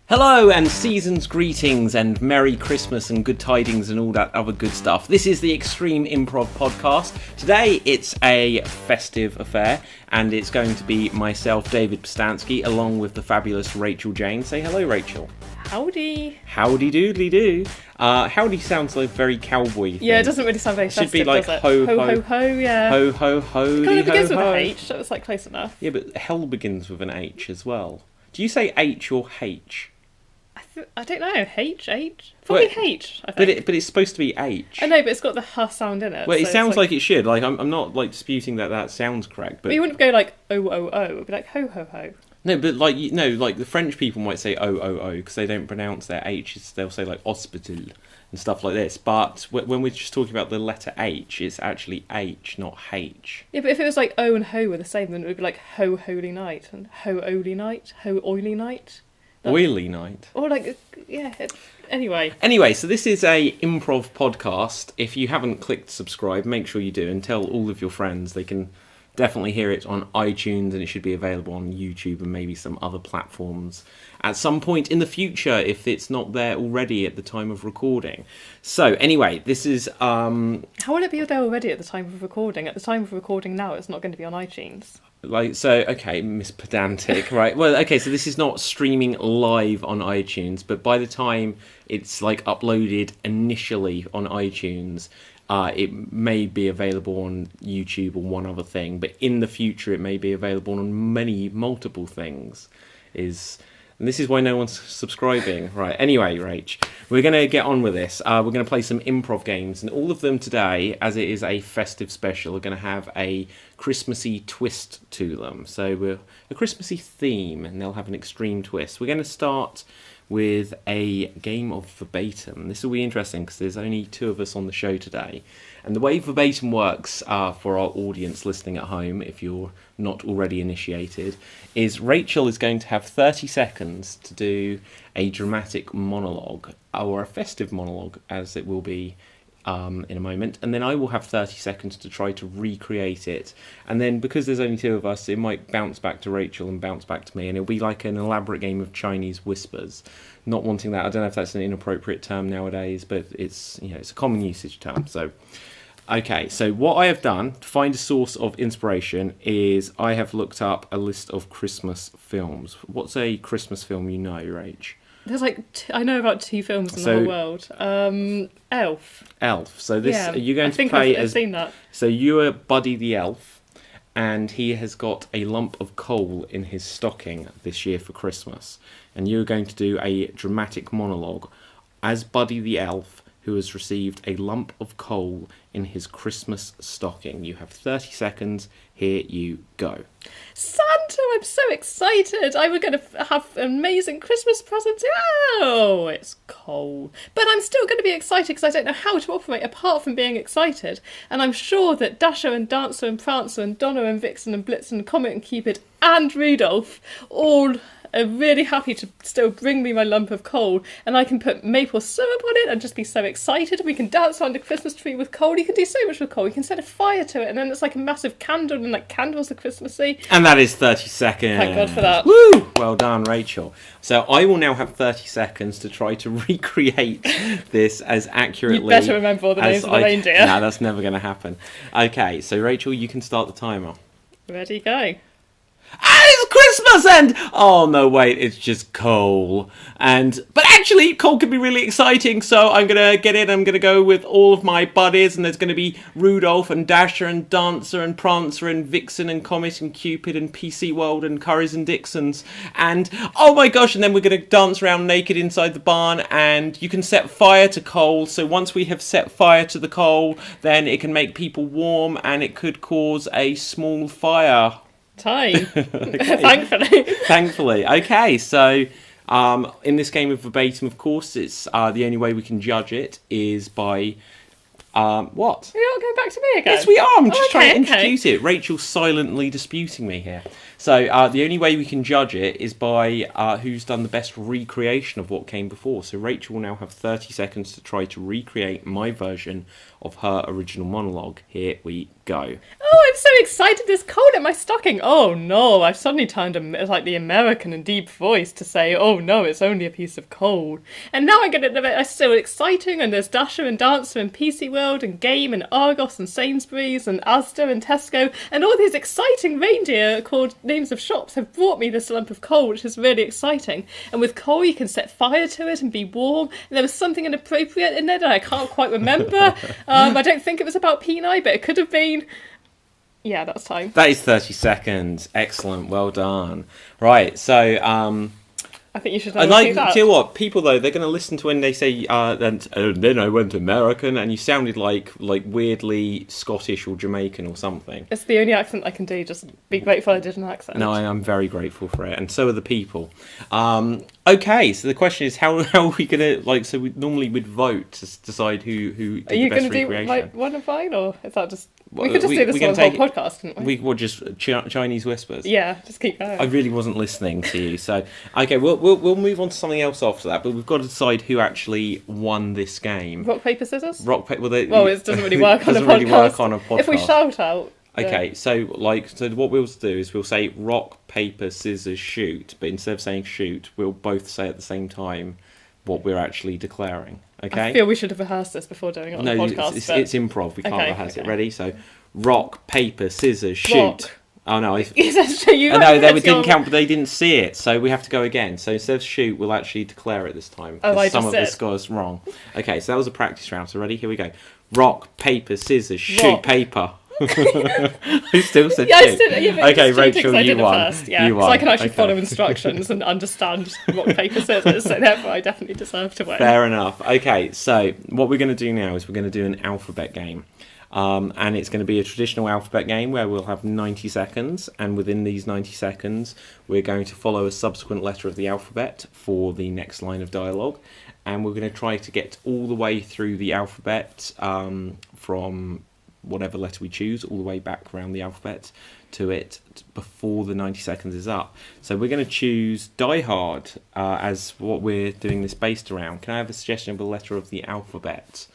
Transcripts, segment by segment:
Hello and season's greetings and Merry Christmas and good tidings and all that other good stuff. This is the Extreme Improv Podcast. Today it's a festive affair and it's going to be myself, David Pustansky, along with the fabulous Rachel Jayne. Say hello, Rachel. Howdy. Howdy doodly doo. Howdy sounds like very cowboy thing. Yeah, it doesn't really sound very festive, should be like does it? ho, ho, ho, ho, ho, yeah. Ho, ho, ho, It kind of begins ho, with ho. a H, so it's like close enough. Yeah, but hell begins with an H as well. Do you say H or H? I don't know. H? Probably H, I think. But it's supposed to be H. I know, but it's got the H sound in it. Well, so it sounds it's like it should. Like I'm not like disputing that sounds correct. But you wouldn't go like O. It would be like ho, ho, ho. no, but like like the French people might say O because they don't pronounce their H's. They'll say like hospital and stuff like this. But when we're just talking about the letter H, it's actually H, not H. Yeah, but if it was like O and ho were the same, then it would be like ho, holy night, and ho, oily night, ho, oily night. Oily night. Or like, yeah, Anyway, so this is a improv podcast. If you haven't clicked subscribe, make sure you do and tell all of your friends. They can definitely hear it on iTunes and it should be available on YouTube and maybe some other platforms at some point in the future if it's not there already at the time of recording. So anyway, this is... How will it be there already at the time of recording? At the time of recording now, it's not going to be on iTunes. Okay, Miss Pedantic, right? Well, okay, so this is not streaming live on iTunes, but by the time it's like uploaded initially on iTunes, it may be available on YouTube or one other thing, but in the future it may be available on multiple things. And this is why no one's subscribing. Right, anyway, Rach, we're going to get on with this. We're going to play some improv games, and all of them today, as it is a festive special, are going to have a Christmassy twist to them. So we're a Christmassy theme, and they'll have an extreme twist. We're going to start with a game of verbatim. This will be interesting because there's only two of us on the show today. And the way verbatim works for our audience listening at home, if you're not already initiated, is Rachel is going to have 30 seconds to do a dramatic monologue, or a festive monologue, as it will be in a moment, and then I will have 30 seconds to try to recreate it. And then because there's only two of us, it might bounce back to Rachel and bounce back to me, and it'll be like an elaborate game of Chinese whispers. Not wanting that, I don't know if that's an inappropriate term nowadays, but it's it's a common usage term. So okay, so what I have done to find a source of inspiration is I have looked up a list of Christmas films. What's a Christmas film you know, Rach? There's like I know about two films in the whole world. Elf. So this you're going to play as. I've seen that. So you are Buddy the Elf, and he has got a lump of coal in his stocking this year for Christmas, and you're going to do a dramatic monologue as Buddy the Elf, who has received a lump of coal in his Christmas stocking. You have 30 seconds. Here you go. Santa, I'm so excited. I'm going to have an amazing Christmas present. Oh, it's cold. But I'm still going to be excited because I don't know how to operate apart from being excited. And I'm sure that Dasher and Dancer and Prancer and Donner and Vixen and Blitzen and Comet and Cupid and Rudolph all are really happy to still bring me my lump of coal, and I can put maple syrup on it and just be so excited. We can dance around a Christmas tree with coal. You can do so much with coal. You can set a fire to it, and then it's like a massive candle, and like candles are Christmassy. And that is 30 seconds. Thank God for that. Woo! Well done, Rachel. So I will now have 30 seconds to try to recreate this as accurately. You better remember all the names of the reindeer. No, that's never going to happen. Okay, so Rachel, you can start the timer. Ready, go. It's Christmas and oh no wait, it's just coal. But actually coal can be really exciting, so I'm gonna get in. I'm gonna go with all of my buddies, and there's gonna be Rudolph and Dasher and Dancer and Prancer and Vixen and Comet and Cupid and PC World and Currys and Dixons, and oh my gosh, and then we're gonna dance around naked inside the barn, and you can set fire to coal. So once we have set fire to the coal, then it can make people warm, and it could cause a small fire. Time. Thankfully. Okay, so in this game of verbatim, of course, it's the only way we can judge it is by What? You're not going back to me again? Yes, we are. I'm just trying to okay. introduce it. Rachel's silently disputing me here. So the only way we can judge it is by who's done the best recreation of what came before. So Rachel will now have 30 seconds to try to recreate my version of her original monologue. Here we go. Oh, I'm so excited. There's cold in my stocking. Oh, no. I've suddenly turned like the American and deep voice to say, oh, no, it's only a piece of coal. And now I get it. It's still exciting. And there's Dasher and Dancer and PC World and Game and Argos and Sainsbury's and Asda and Tesco. And all these exciting reindeer called names of shops have brought me this lump of coal, which is really exciting. And with coal, you can set fire to it and be warm. And there was something inappropriate in there that I can't quite remember. I don't think it was about peni, but it could have been. Yeah, that's time. That is 30 seconds. Excellent. Well done. Right, so I think you should I like, that. do you know what? People, though, they're going to listen to when they say, and then I went American, and you sounded like weirdly Scottish or Jamaican or something. It's the only accent I can do. Just be grateful I did an accent. No, I'm very grateful for it, and so are the people. Okay, so the question is, how are we going to, so we normally would vote to decide who did the best recreation. Are you going to do one of mine, or is that just... We could just do this whole podcast, couldn't we? We would just Chinese whispers. Yeah, just keep going. I really wasn't listening to you, so okay, we'll move on to something else after that. But we've got to decide who actually won this game. Rock paper scissors. Rock paper. Well, it doesn't really work on a podcast. Really work on a podcast. If we shout out. Okay, so what we'll do is we'll say rock paper scissors shoot, but instead of saying shoot, we'll both say at the same time what we're actually declaring. Okay. I feel we should have rehearsed this before doing it on the podcast. It's improv. We can't rehearse it. Ready? So, rock, paper, scissors, shoot. Rock. Oh no! That's true. No, they didn't count, but they didn't see it. So we have to go again. So instead of shoot, we'll actually declare it this time. Some of this goes wrong. Okay, so that was a practice round. So ready? Here we go. Rock, paper, scissors, shoot, paper. I still said shoot. Okay, Rachel, you won. First, yeah, so I can actually follow instructions and understand rock, paper, scissors. So therefore, I definitely deserve to win. Fair enough. Okay, so what we're going to do now is we're going to do an alphabet game. And it's going to be a traditional alphabet game where we'll have 90 seconds, and within these 90 seconds we're going to follow a subsequent letter of the alphabet for the next line of dialogue, and we're going to try to get all the way through the alphabet from whatever letter we choose all the way back around the alphabet to it before the 90 seconds is up. So we're going to choose Die Hard as what we're doing this based around. Can I have a suggestion of a letter of the alphabet,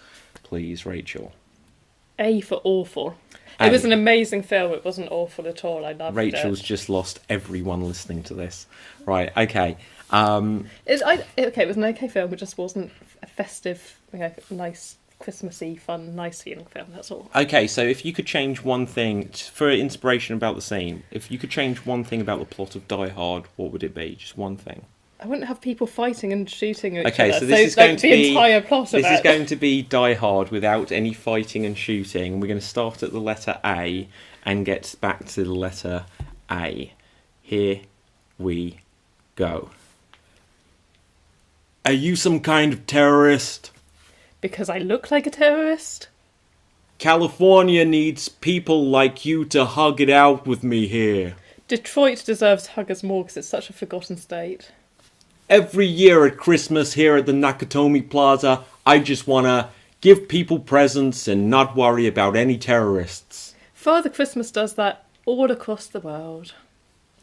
please, Rachel? A for awful. It was an amazing film. It wasn't awful at all. I loved it. Rachel's just lost everyone listening to this. Right, okay. It was an okay film. It just wasn't a festive, nice, Christmassy, fun, nice feeling film. That's all. Okay, so if you could change one thing for inspiration about the scene, if you could change one thing about the plot of Die Hard, what would it be? Just one thing. I wouldn't have people fighting and shooting each other. Okay, so this is going to be the entire plot of it. This is going to be Die Hard without any fighting and shooting. We're going to start at the letter A and get back to the letter A. Here we go. Are you some kind of terrorist? Because I look like a terrorist? California needs people like you to hug it out with me here. Detroit deserves huggers more because it's such a forgotten state. Every year at Christmas here at the Nakatomi Plaza, I just want to give people presents and not worry about any terrorists. Father Christmas does that all across the world.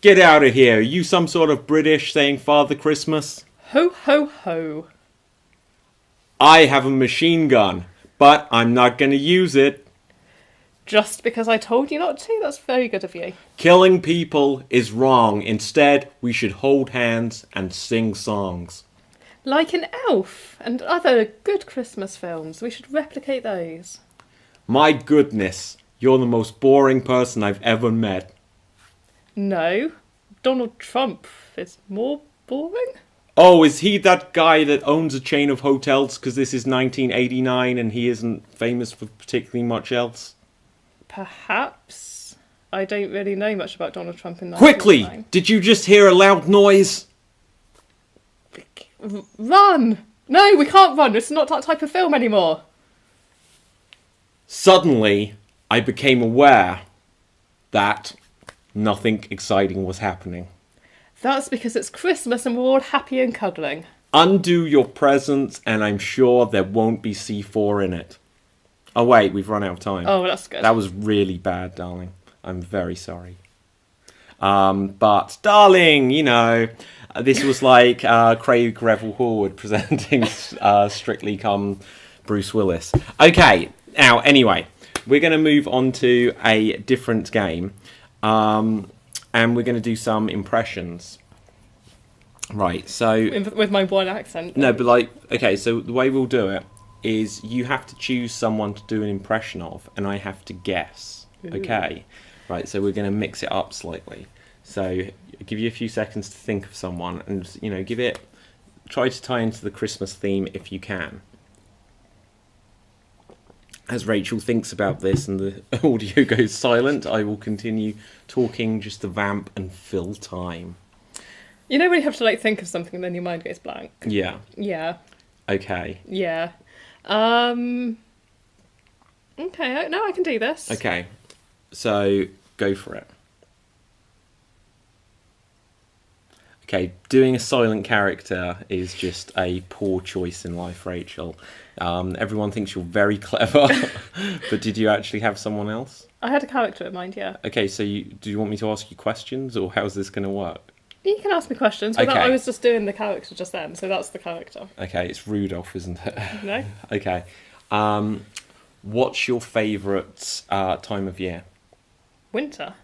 Get out of here. Are you some sort of British saying Father Christmas? Ho, ho, ho. I have a machine gun, but I'm not going to use it. Just because I told you not to? That's very good of you. Killing people is wrong. Instead, we should hold hands and sing songs. Like an Elf and other good Christmas films. We should replicate those. My goodness, you're the most boring person I've ever met. No, Donald Trump is more boring. Oh, is he that guy that owns a chain of hotels because this is 1989 and he isn't famous for particularly much else? Perhaps. I don't really know much about Donald Trump in that. Quickly! Did you just hear a loud noise? Run! No, we can't run. It's not that type of film anymore. Suddenly, I became aware that nothing exciting was happening. That's because it's Christmas and we're all happy and cuddling. Undo your presents and I'm sure there won't be C4 in it. Oh, wait, we've run out of time. Oh, that's good. That was really bad, darling. I'm very sorry. But, darling, this was like Craig Revel Horwood presenting Strictly Come Bruce Willis. Okay, now, anyway, we're going to move on to a different game. And we're going to do some impressions. Right, so... With my one accent. No, but okay, so the way we'll do it is you have to choose someone to do an impression of, and I have to guess. Ooh. Okay? Right, so we're going to mix it up slightly. So I'll give you a few seconds to think of someone, and, try to tie into the Christmas theme if you can. As Rachel thinks about this and the audio goes silent, I will continue talking just to vamp and fill time. You know when you have to think of something and then your mind goes blank? Yeah. Yeah. Okay. Yeah. Okay, no, I can do this. Okay. So, go for it. Okay, doing a silent character is just a poor choice in life, Rachel. Everyone thinks you're very clever, but did you actually have someone else? I had a character in mind, yeah. Okay, so do you want me to ask you questions, or how's this going to work? You can ask me questions, but Okay. I was just doing the character just then, so that's the character. Okay, it's Rudolph, isn't it? No? Okay. What's your favourite time of year? Winter.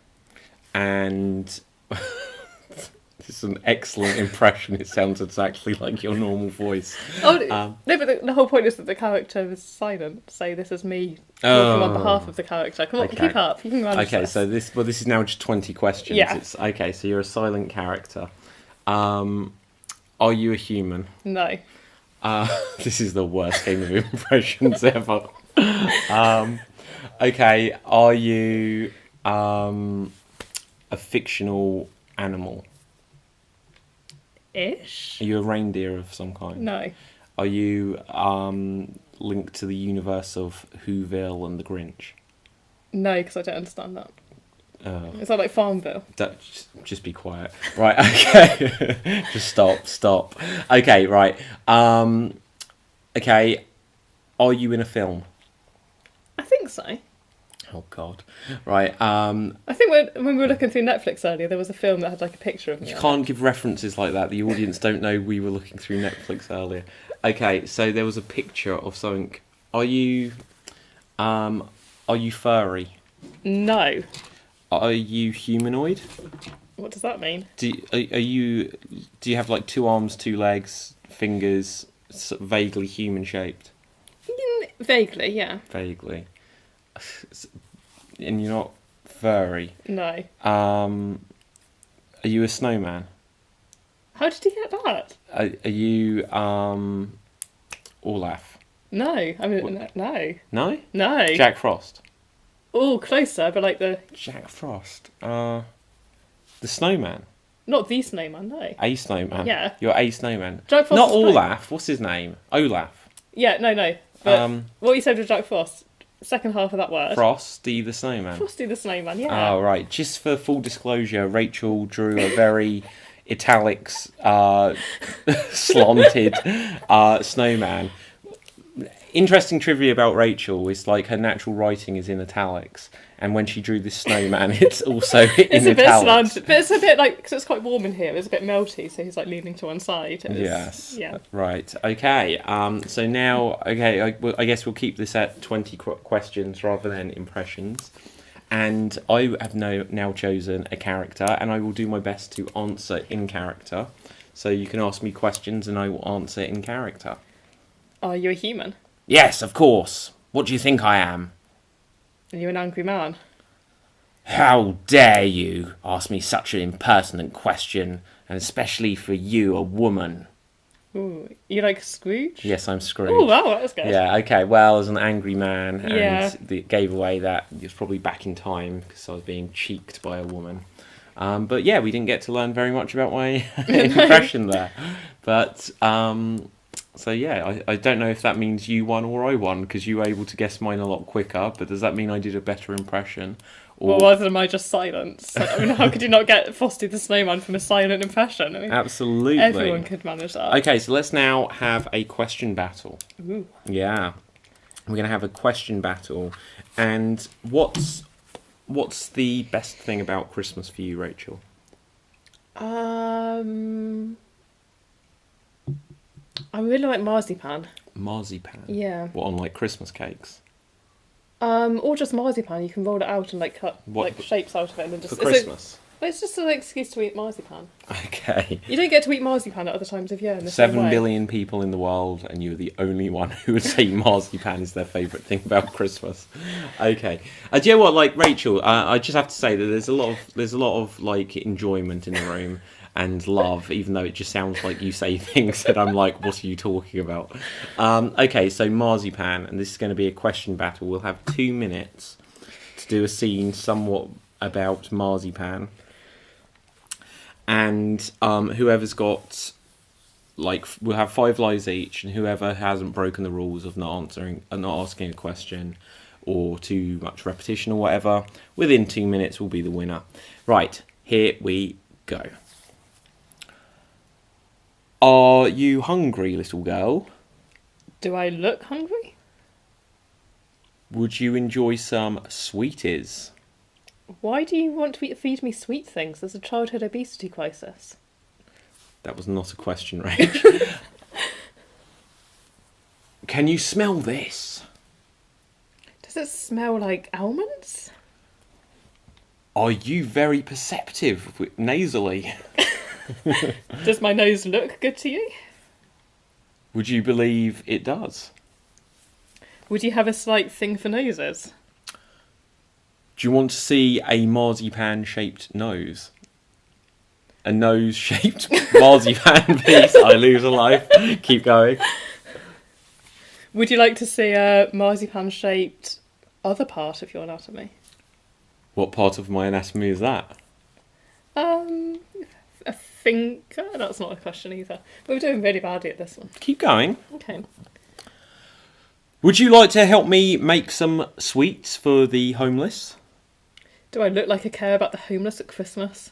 And... This is an excellent impression. It sounds exactly like your normal voice. Oh, no, but the whole point is that the character is silent. So this is me talking on behalf of the character. Come on, Okay. keep up. You can manage Okay, this. so this is now just 20 questions. Yeah. Okay, so you're a silent character. Are you a human? No. This is the worst game of impressions ever. Okay, are you a fictional animal? Ish? Are you a reindeer of some kind? No. Are you linked to the universe of Whoville and the Grinch? No, because I don't understand that. Oh. Is that like Farmville? Just be quiet. Right, okay. Just stop. Okay, right. Okay, are you in a film? I think so. Oh, God. Right, I think when we were looking through Netflix earlier, there was a film that had a picture of me. you on can't give references like that. The audience don't know we were looking through Netflix earlier. Okay, so there was a picture of something. Are you furry? it. No. Are you humanoid? What does that mean? Do you have 2 arms, 2 legs, fingers, vaguely human shaped? Vaguely, yeah. Vaguely. And you're not furry. No. Are you a snowman? How did you get that? Are you Olaf? No. I mean, no. No? No. Jack Frost. Oh, closer, but like the... Jack Frost. The snowman. Not the snowman, no. A snowman. Yeah. You're a snowman. Jack Frost Not is fine. Olaf. What's his name? Olaf. Yeah, no. But what you said with Jack Frost, second half of that word. Frosty the snowman. Frosty the snowman, yeah. Oh, right. Just for full disclosure, Rachel drew a very italics, slanted snowman. Interesting trivia about Rachel is her natural writing is in italics, and when she drew this snowman, it's also in It's a bit italics. slanted, but it's a bit because it's quite warm in here. It's a bit melty, so he's leaning to one side. Yes. Yeah. Right. Okay. So now, I guess we'll keep this at 20 questions rather than impressions. And I have now chosen a character, and I will do my best to answer in character. So you can ask me questions, and I will answer in character. Are you a human? Yes, of course. What do you think I am? Are you an angry man? How dare you ask me such an impertinent question, and especially for you, a woman. Ooh, you like Scrooge? Yes, I'm Scrooge. Oh, wow, that was good. Yeah, okay, well, as an angry man, and Yeah. it gave away that it was probably back in time because I was being cheeked by a woman. But yeah, we didn't get to learn very much about my impression there. But, so yeah, I don't know if that means you won or I won, because you were able to guess mine a lot quicker, but does that mean I did a better impression? Or rather am I just silence? I mean, how could you not get Frosty the Snowman from a silent impression? I mean, Absolutely. everyone could manage that. Okay, so let's now have a question battle. Ooh. Yeah. We're going to have a question battle. And what's the best thing about Christmas for you, Rachel? I really like marzipan. Marzipan? Yeah. What, on like Christmas cakes? Or just marzipan. You can roll it out and like cut like shapes out of it and then just for Christmas. It's just an excuse to eat marzipan. Okay. You don't get to eat marzipan at other times of year in the 7 same way. billion people in the world, and you're the only one who would say marzipan is their favourite thing about Christmas. Okay. Do you know what, like Rachel? I just have to say that there's a lot of like enjoyment in the room and love, even though it just sounds like you say things that I'm like, what are you talking about? Okay, so marzipan, and this is going to be a question battle. We'll have 2 minutes to do a scene somewhat about marzipan. And whoever's got, like, we'll have 5 lives each, and whoever hasn't broken the rules of not asking a question or too much repetition or whatever, within 2 minutes will be the winner. Right, here we go. Are you hungry, little girl? Do I look hungry? Would you enjoy some sweeties? Why do you want to feed me sweet things? There's a childhood obesity crisis. That was not a question, Rach. Can you smell this? Does it smell like almonds? Are you very perceptive nasally? Does my nose look good to you? Would you believe it does? Would you have a slight thing for noses? Do you want to see a marzipan-shaped nose? A nose-shaped marzipan piece. I lose a life. Keep going. Would you like to see a marzipan-shaped other part of your anatomy? What part of my anatomy is that? A finger? That's not a question either. But we're doing really badly at this one. Keep going. Okay. Would you like to help me make some sweets for the homeless? Do I look like I care about the homeless at Christmas?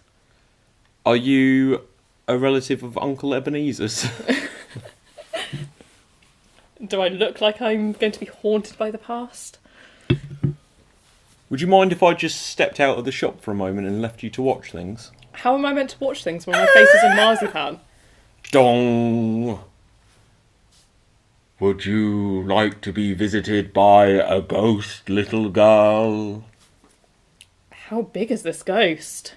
Are you a relative of Uncle Ebenezer's? Do I look like I'm going to be haunted by the past? Would you mind if I just stepped out of the shop for a moment and left you to watch things? How am I meant to watch things when my face is in marzipan? Dong! Would you like to be visited by a ghost, little girl? How big is this ghost?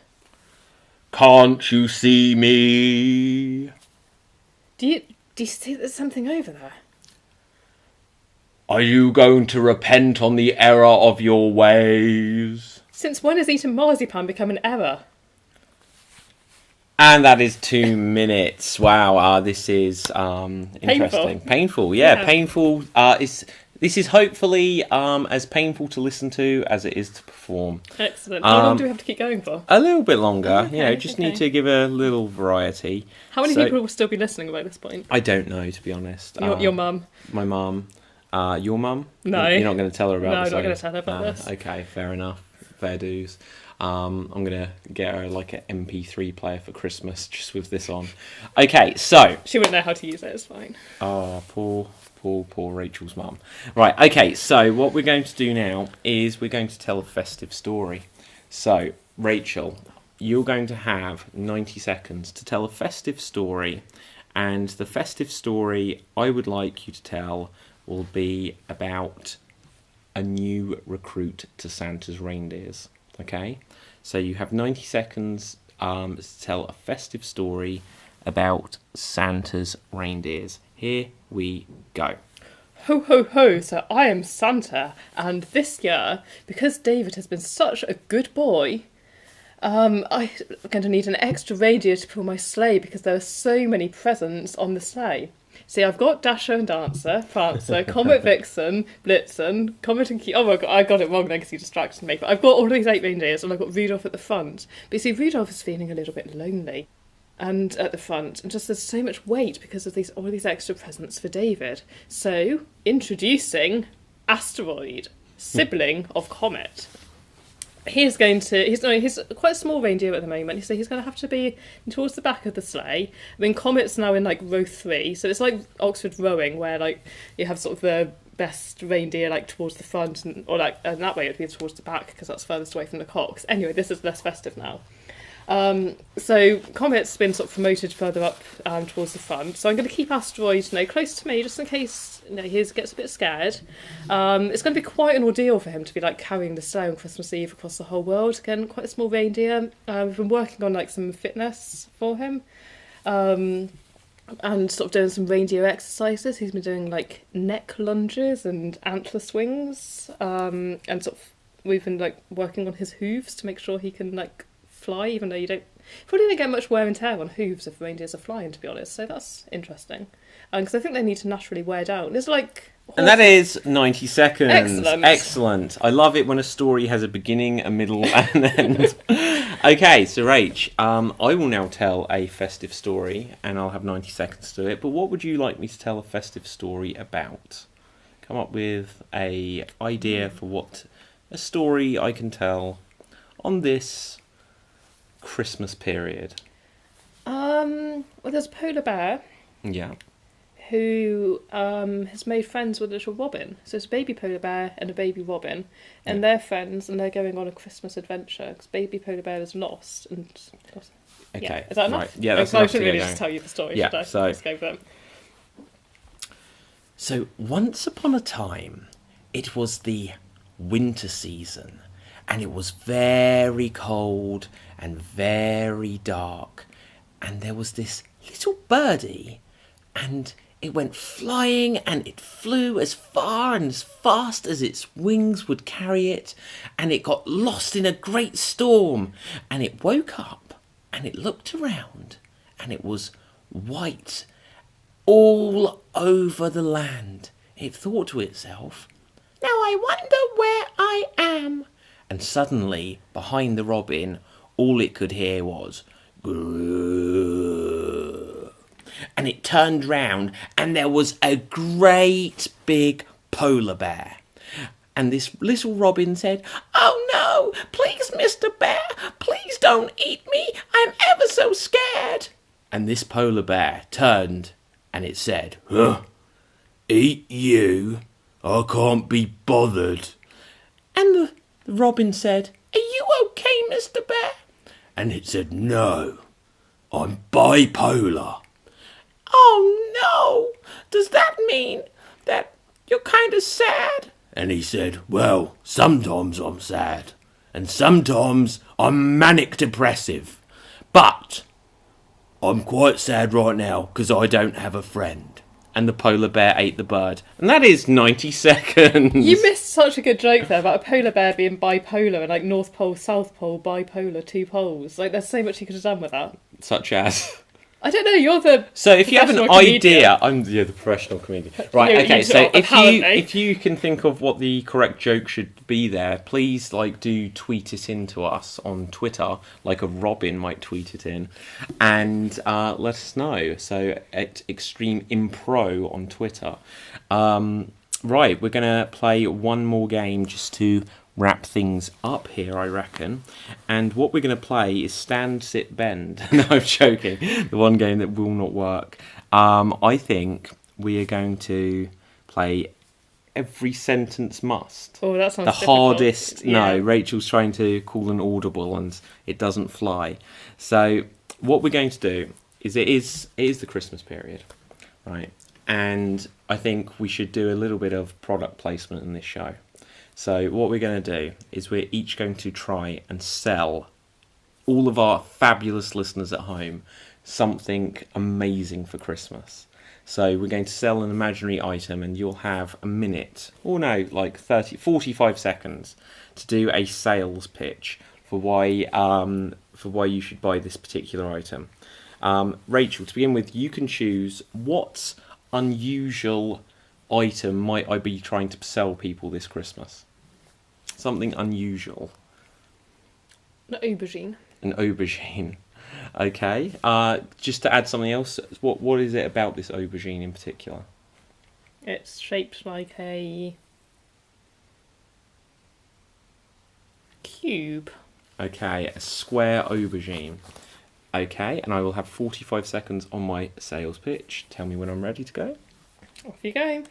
Can't you see me? Do you see there's something over there? Are you going to repent on the error of your ways? Since when has eating marzipan become an error? And that is 2 minutes. Wow, this is interesting. Painful, yeah. Painful. This is hopefully as painful to listen to as it is to perform. Excellent. How long do we have to keep going for? A little bit longer. Okay, Just need to give a little variety. How many people will still be listening by this point? I don't know, to be honest. Your mum? My mum. Your mum? No. You're not going to tell her about this? No, I'm not going to tell her about this. Okay, fair enough. Fair dues. I'm going to get her like an MP3 player for Christmas just with this on. Okay, so... She wouldn't know how to use it, it's fine. Oh, poor Rachel's mum. Right, okay, so what we're going to do now is we're going to tell a festive story. So, Rachel, you're going to have 90 seconds to tell a festive story, and the festive story I would like you to tell will be about a new recruit to Santa's reindeers. Okay, so you have 90 seconds to tell a festive story about Santa's reindeers. Here we go. Ho, ho, ho, so I am Santa, and this year, because David has been such a good boy, I'm going to need an extra radio to pull my sleigh because there are so many presents on the sleigh. See, I've got Dasher and Dancer, Prancer, Comet Vixen, Blitzen, Comet and Oh my god, I got it wrong then because he distracted me. But I've got all these 8 reindeers and I've got Rudolph at the front. But you see, Rudolph is feeling a little bit lonely and at the front. And just there's so much weight because of all these extra presents for David. So, introducing Asteroid, sibling of Comet. He's quite a small reindeer at the moment, so he's going to have to be towards the back of the sleigh. I mean, Comet's now in like row 3, so it's like Oxford rowing, where like you have sort of the best reindeer like towards the front, and that way it'd be towards the back because that's furthest away from the cocks. Anyway, this is less festive now. So Comet's been sort of promoted further up towards the front. So I'm going to keep Asteroid close to me just in case he gets a bit scared. It's going to be quite an ordeal for him to be like carrying the sleigh on Christmas Eve across the whole world. Again, quite a small reindeer. We've been working on like some fitness for him. And sort of doing some reindeer exercises. He's been doing like neck lunges and antler swings. And sort of we've been like working on his hooves to make sure he can like fly, even though you probably don't get much wear and tear on hooves if reindeers are flying, to be honest. So that's interesting. Because I think they need to naturally wear down. There's like... And that is 90 seconds. Excellent. I love it when a story has a beginning, a middle, and an end. Okay, so Rach, I will now tell a festive story, and I'll have 90 seconds to do it. But what would you like me to tell a festive story about? Come up with a idea for what a story I can tell on this Christmas period. Well, there's a polar bear. Yeah. Who has made friends with a little robin. So it's a baby polar bear and a baby robin, and they're friends, and they're going on a Christmas adventure because baby polar bear is lost. And okay, yeah. Is that enough? Right. Yeah, that's enough. I shouldn't really just tell you the story. Yeah, should I? so Let's go for them. So once upon a time, it was the winter season, and it was very cold and very dark, and there was this little birdie, and it went flying, and it flew as far and as fast as its wings would carry it, and it got lost in a great storm, and it woke up, and it looked around, and it was white all over the land. It thought to itself, "Now I wonder where I am." And suddenly, behind the robin, all it could hear was grrr. And it turned round, and there was a great big polar bear. And this little robin said, "Oh no, please, Mr. Bear, please don't eat me. I'm ever so scared." And this polar bear turned, and it said, "Huh, eat you? I can't be bothered." And the robin said, "Are you okay, Mr. Bear?" And it said, "No, I'm bipolar." "Oh no, does that mean that you're kind of sad?" And he said, "Well, sometimes I'm sad, and sometimes I'm manic depressive, but I'm quite sad right now because I don't have a friend." And the polar bear ate the bird. And that is 90 seconds. You missed such a good joke there about a polar bear being bipolar and like North Pole, South Pole, bipolar, two poles. Like there's so much you could have done with that. Such as? I don't know, you're the So if you have an comedian. idea, I'm the professional comedian. Right, You okay, two so are, apparently. if you can think of what the correct joke should be there, please do tweet it in to us on Twitter, like a robin might tweet it in, and let us know. So at Extreme Improv on Twitter. Right, we're gonna play one more game just to wrap things up here, I reckon. And what we're going to play is Stand, Sit, Bend. No, I'm joking. The one game that will not work. I think we are going to play Every Sentence Must. Oh, that sounds the difficult. hardest. Yeah. No, Rachel's trying to call an audible and it doesn't fly. So what we're going to do is it is the Christmas period, right? And I think we should do a little bit of product placement in this show. So what we're going to do is we're each going to try and sell all of our fabulous listeners at home something amazing for Christmas. So we're going to sell an imaginary item, and you'll have a minute, or no, like 45 seconds to do a sales pitch for why you should buy this particular item. Rachel, to begin with, you can choose what unusual item might I be trying to sell people this Christmas? Something unusual. An aubergine. An aubergine. Okay. Just to add something else, what is it about this aubergine in particular? It's shaped like a cube. Okay, a square aubergine. Okay, and I will have 45 seconds on my sales pitch. Tell me when I'm ready to go. Off you go.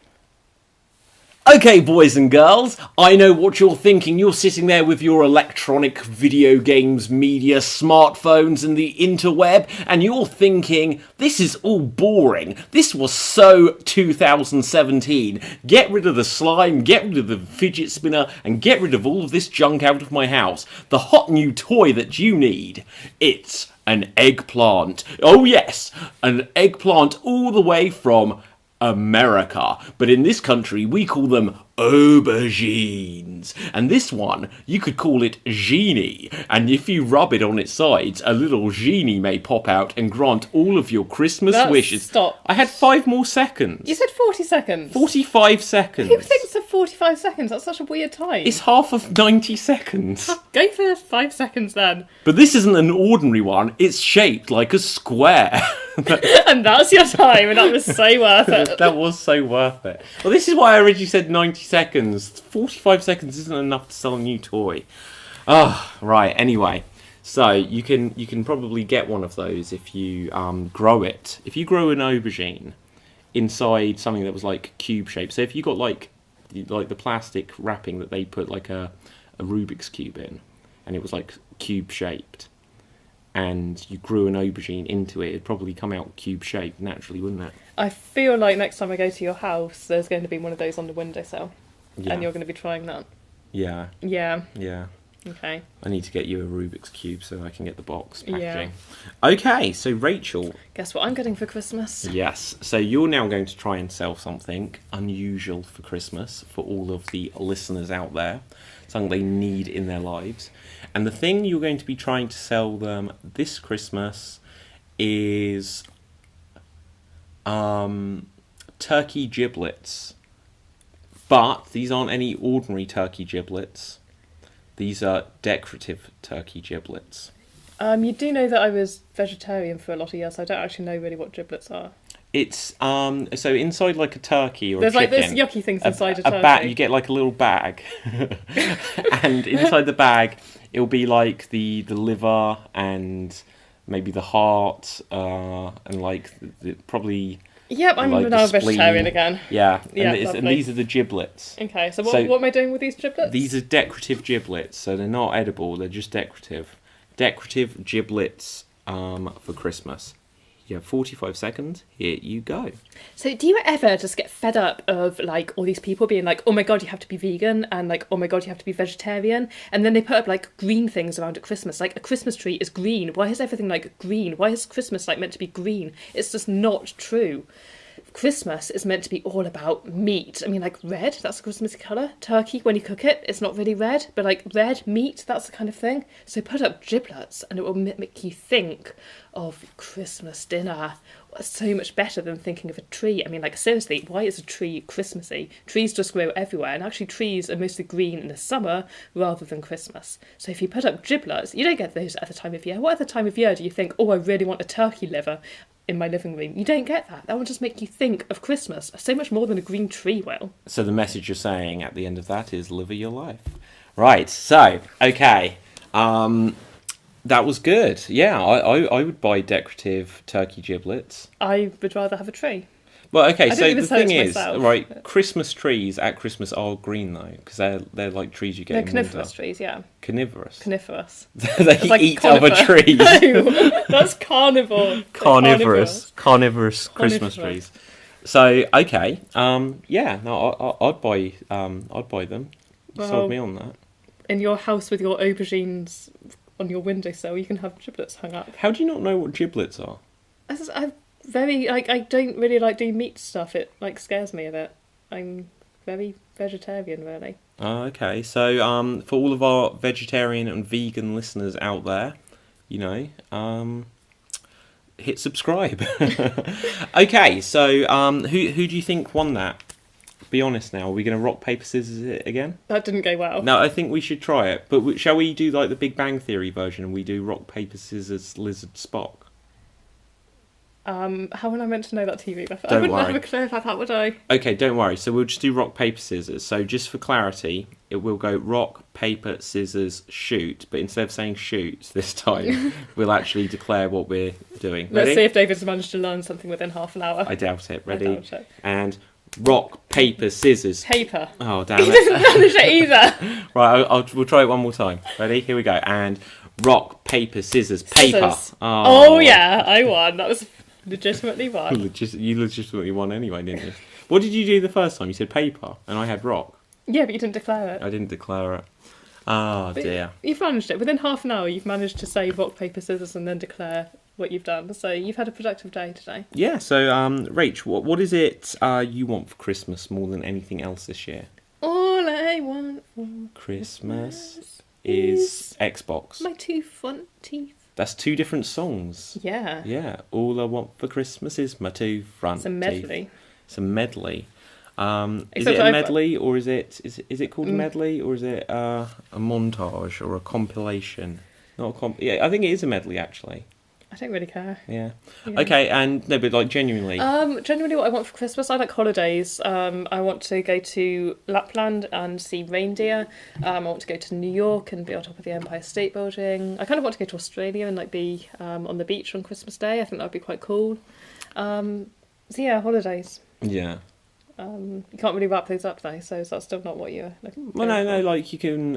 Okay, boys and girls, I know what you're thinking. You're sitting there with your electronic video games, media, smartphones and the interweb, and you're thinking, this is all boring. This was so 2017. Get rid of the slime, get rid of the fidget spinner, and get rid of all of this junk out of my house. The hot new toy that you need, it's an eggplant. Oh yes, an eggplant all the way from America, but in this country we call them aubergines, and this one you could call it genie, and if you rub it on its sides, a little genie may pop out and grant all of your Christmas wishes. Stop. I had 5 more seconds. You said 40 seconds. 45 seconds. Who thinks of 45 seconds? That's such a weird time. It's half of 90 seconds. Go for 5 seconds then. But this isn't an ordinary one, it's shaped like a square. And that's your time, and that was so worth it. That was so worth it. Well, this is why I originally said 90 seconds. 45 seconds isn't enough to sell a new toy. Oh, right. Anyway, so you can probably get one of those if you grow it. If you grow an aubergine inside something that was like cube shaped. So if you got like the plastic wrapping that they put like a Rubik's cube in, and it was like cube shaped, and you grew an aubergine into it, it'd probably come out cube-shaped naturally, wouldn't it? I feel like next time I go to your house, there's going to be one of those on the windowsill. Yeah. And you're going to be trying that. Yeah. Yeah. Yeah. Okay. I need to get you a Rubik's Cube so I can get the box packaging. Yeah. Okay, so Rachel. Guess what I'm getting for Christmas? Yes, so you're now going to try and sell something unusual for Christmas for all of the listeners out there. Something they need in their lives. And the thing you're going to be trying to sell them this Christmas is turkey giblets. But these aren't any ordinary turkey giblets. These are decorative turkey giblets. You do know that I was vegetarian for a lot of years, so I don't actually know really what giblets are. It's so inside like a turkey or There's a chicken. There's like those yucky things inside a turkey. You get like a little bag, and inside the bag it'll be like the liver and maybe the heart and like probably. Yep, I'm like now a vegetarian again. Yeah, Yeah, and these are the giblets. Okay, so what am I doing with these giblets? These are decorative giblets, so they're not edible, they're just decorative. Decorative giblets for Christmas. You have 45 seconds, here you go. So do you ever just get fed up of like all these people being like, oh my god, you have to be vegan, and like, oh my god, you have to be vegetarian, and then they put up like green things around at Christmas, like a Christmas tree is green. Why is everything like green? Why is Christmas like meant to be green? It's just not true. Christmas is meant to be all about meat. I mean, like red, that's a Christmassy colour. Turkey, when you cook it, it's not really red, but like red meat, that's the kind of thing. So put up giblets and it will make you think of Christmas dinner. It's so much better than thinking of a tree. I mean, like seriously, why is a tree Christmassy? Trees just grow everywhere, and actually trees are mostly green in the summer rather than Christmas. So if you put up giblets, you don't get those at other time of year. What other time of year do you think, oh, I really want a turkey liver in my living room? You don't get that. That will just make you think of Christmas so much more than a green tree will. So the message you're saying at the end of that is live your life. Right, so, okay. That was good. Yeah, I would buy decorative turkey giblets. I would rather have a tree. Well, okay, so the thing is, myself. right, Christmas trees at Christmas are green, though, because they're like trees you get in winter. They're coniferous trees, yeah. Carnivorous? Coniferous. They like eat conifer. other trees. No, that's carnivore. Carnivorous Christmas trees. So, okay, yeah, no, I'd buy them. Well, Sold me on that. In your house with your aubergines on your windowsill, you can have giblets hung up. How do you not know what giblets are? I don't really like doing meat stuff. It like scares me a bit. I'm very vegetarian, really. Okay, so for all of our vegetarian and vegan listeners out there, you know, hit subscribe. Okay, so who do you think won that? Be honest now. Are we going to rock, paper, scissors it again? That didn't go well. No, I think we should try it. But shall we do like the Big Bang Theory version and we do rock, paper, scissors, lizard, Spock? How am I meant to know that TV reference? Don't I wouldn't worry. have a clue about that, would I? Okay, don't worry. So we'll just do rock, paper, scissors. So just for clarity, it will go rock, paper, scissors, shoot. But instead of saying shoot this time, we'll actually declare what we're doing. Ready? Let's see if David's managed to learn something within half an hour. I doubt it. Ready? I doubt it. And rock, paper, scissors. Paper. Oh, damn He it. didn't manage it either. Right, we'll try it one more time. Ready? Here we go. And rock, paper, scissors, paper. Scissors. Oh, yeah, I won. That was legitimately won. You legitimately won anyway, didn't you? What did you do the first time? You said paper, and I had rock. Yeah, but you didn't declare it. I didn't declare it. Oh, But dear. You've managed it. Within half an hour, you've managed to say rock, paper, scissors and then declare what you've done. So you've had a productive day today. Yeah, so, Rach, what is it you want for Christmas more than anything else this year? All I want for Christmas is Xbox. my 2 front teeth. That's 2 different songs. Yeah. Yeah, all I want for Christmas is my 2 front It's a medley. teeth. It's a medley. Is Except it a I've- medley, or is it called a medley, or is it a montage or a compilation? Not a yeah, I think it is a medley actually. I don't really care. Yeah. Yeah. Okay, and no, but like genuinely. Genuinely what I want for Christmas, I like holidays. I want to go to Lapland and see reindeer. I want to go to New York and be on top of the Empire State Building. I kind of want to go to Australia and like be on the beach on Christmas Day. I think that would be quite cool. So yeah, holidays. Yeah. You can't really wrap those up though, so is that still not what you're looking for? Well, no, like you can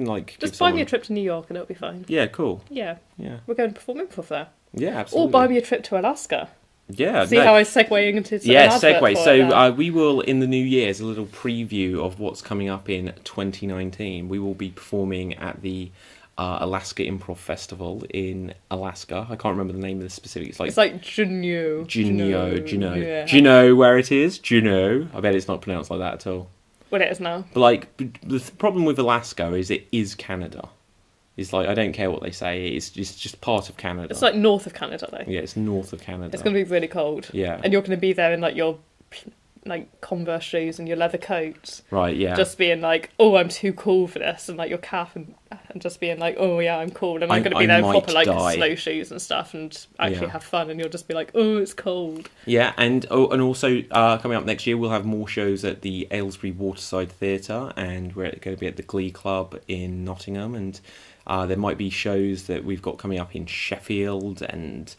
like Just give buy me a someone- trip to New York and it'll be fine. Yeah, cool. Yeah, Yeah. we're going to perform improv there. Yeah, absolutely. Or buy me a trip to Alaska. Yeah. See no. how I'm segueing into Yeah, an advert segue. for So it there. we will, in the new year, as a little preview of what's coming up in 2019, we will be performing at the Alaska Improv Festival in Alaska. I can't remember the name of the specific. It's like Juneau. Juneau. Yeah. Do you know where it is? Juneau. I bet it's not pronounced like that at all. Well, it is now. But like, the problem with Alaska is it is Canada. It's like, I don't care what they say. It's just part of Canada. It's like north of Canada though. Yeah, it's north of Canada. It's going to be really cold. Yeah. And you're going to be there in like your like Converse shoes and your leather coat. Right. Yeah. Just being like, oh, I'm too cool for this, and like your cap and just being like, oh yeah, I'm cool, and I'm going to be there in might proper like die. slow shoes and stuff, and actually Yeah. have fun, and you'll just be like, oh, it's cold. Yeah, and also coming up next year, we'll have more shows at the Aylesbury Waterside Theatre, and we're going to be at the Glee Club in Nottingham, and there might be shows that we've got coming up in Sheffield, and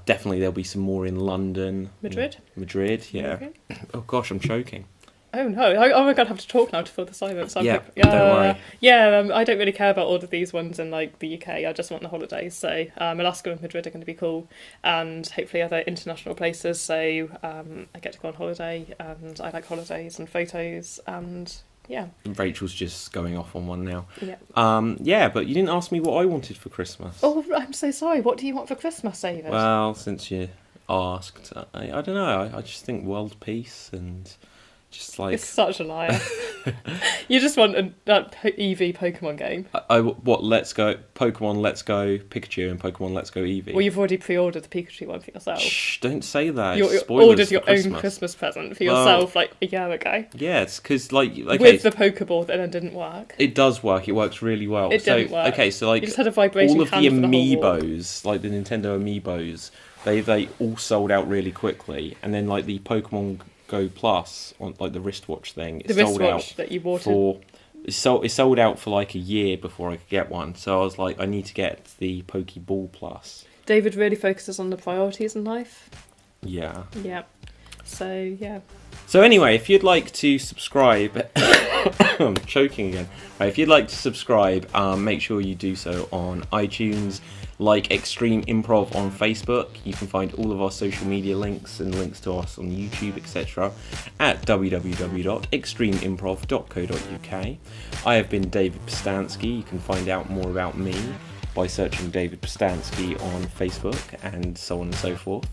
definitely there'll be some more in London. Madrid? Madrid, yeah. Okay. Oh gosh, I'm choking. Oh no! Oh my god, I have to talk now to fill the silence. Yeah, don't worry. Yeah, I don't really care about all of these ones in like the UK. I just want the holidays. So Alaska and Madrid are going to be cool, and hopefully other international places. So I get to go on holiday, and I like holidays and photos, and yeah. Rachel's just going off on one now. Yeah. Yeah, but you didn't ask me what I wanted for Christmas. Oh, I'm so sorry. What do you want for Christmas, David? Well, since you asked, I don't know. I just think world peace and just like... It's such a liar. You just want that EV Pokemon game. What? Let's Go Pokemon Let's Go Pikachu and Pokemon Let's Go Eevee. Well, you've already pre-ordered the Pikachu one for yourself. Shh! Don't say that. You Spoilers ordered your for Christmas. own Christmas present for yourself like a year ago. Yeah, it's because like okay, With the Pokeball that then didn't work. it does work. It works really well. It didn't work. Okay, so like You just had a vibrating all of the hand for the whole walk. amiibos, like the Nintendo amiibos, they all sold out really quickly, and then like the Pokemon Go Plus on like the wristwatch thing, it The sold wristwatch out that you bought for. It sold out for like a year before I could get one. So I was like, I need to get the Pokeball Plus. David really focuses on the priorities in life. Yeah. Yeah. So, yeah. So anyway, if you'd like to subscribe, I'm choking again. Right, if you'd like to subscribe, make sure you do so on iTunes, like Extreme Improv on Facebook. You can find all of our social media links and links to us on YouTube, etc. at www.extremeimprov.co.uk. I have been David Pustansky. You can find out more about me by searching David Pustansky on Facebook and so on and so forth.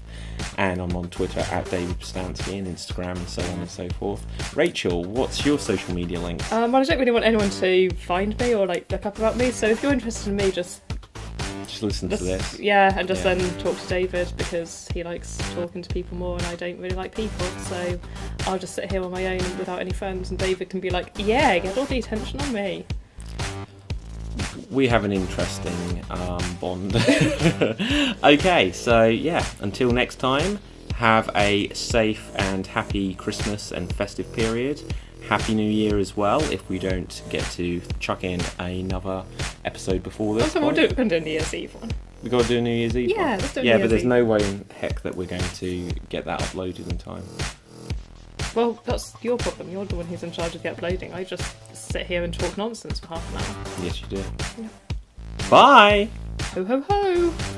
And I'm on Twitter at David Pustansky and Instagram and so on and so forth. Rachel, what's your social media links? Well, I don't really want anyone to find me or like look up about me. So if you're interested in me, just listen to this. Yeah, and just then talk to David because he likes talking to people more and I don't really like people. So I'll just sit here on my own without any friends and David can be like, yeah, get all the attention on me. We have an interesting bond. Okay, so yeah, until next time, have a safe and happy Christmas and festive period. Happy New Year as well, if we don't get to chuck in another episode before this. Also, we're going to do a New Year's Eve one. We've got to do a New Year's Eve Yeah, one. let's do a Yeah, New but Year's there's Eve. no way in heck that we're going to get that uploaded in time. Well, that's your problem. You're the one who's in charge of the uploading. I just sit here and talk nonsense for half an hour. Yes, you do. Yeah. Bye! Ho ho ho!